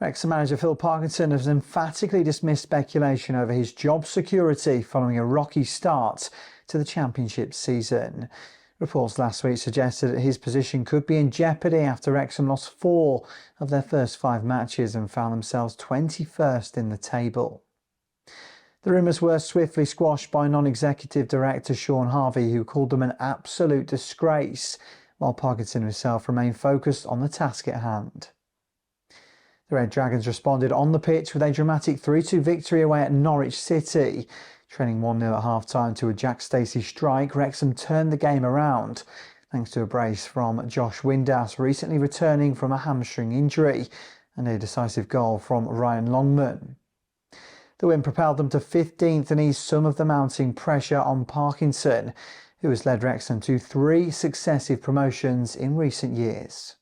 Wrexham manager Phil Parkinson has emphatically dismissed speculation over his job security following a rocky start to the Championship season. Reports last week suggested that his position could be in jeopardy after Wrexham lost 4 of their first 5 matches and found themselves 21st in the table. The rumours were swiftly squashed by non-executive director Shaun Harvey, who called them an absolute disgrace, while Parkinson himself remained focused on the task at hand. The Red Dragons responded on the pitch with a dramatic 3-2 victory away at Norwich City. Trailing 1-0 at half-time to a Jack Stacey strike, Wrexham turned the game around, thanks to a brace from Josh Windass, recently returning from a hamstring injury, and a decisive goal from Ryan Longman. The win propelled them to 15th and eased some of the mounting pressure on Parkinson, who has led Wrexham to 3 successive promotions in recent years.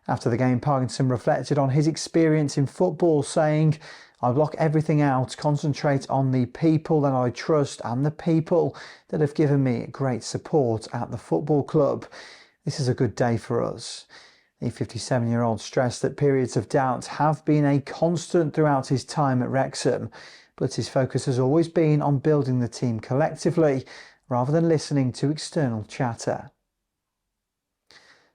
After the game, Parkinson reflected on his experience in football, saying, "I block everything out, concentrate on the people that I trust and the people that have given me great support at the football club. This is a good day for us." The 57-year-old stressed that periods of doubt have been a constant throughout his time at Wrexham, but his focus has always been on building the team collectively rather than listening to external chatter.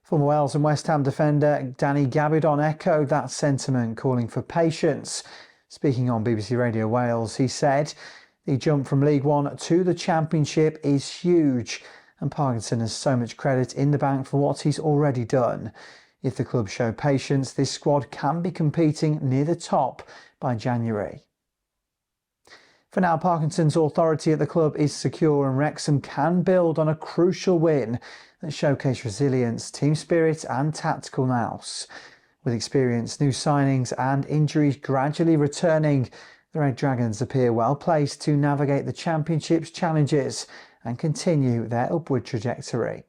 Former Wales and West Ham defender Danny Gabidon echoed that sentiment, calling for patience. Speaking on BBC Radio Wales, he said, "The jump from League One to the Championship is huge, and Parkinson has so much credit in the bank for what he's already done. If the club show patience, this squad can be competing near the top by January." For now, Parkinson's authority at the club is secure, and Wrexham can build on a crucial win that showcased resilience, team spirit and tactical nous. With experience, new signings and injuries gradually returning, the Red Dragons appear well placed to navigate the Championship's challenges and continue their upward trajectory.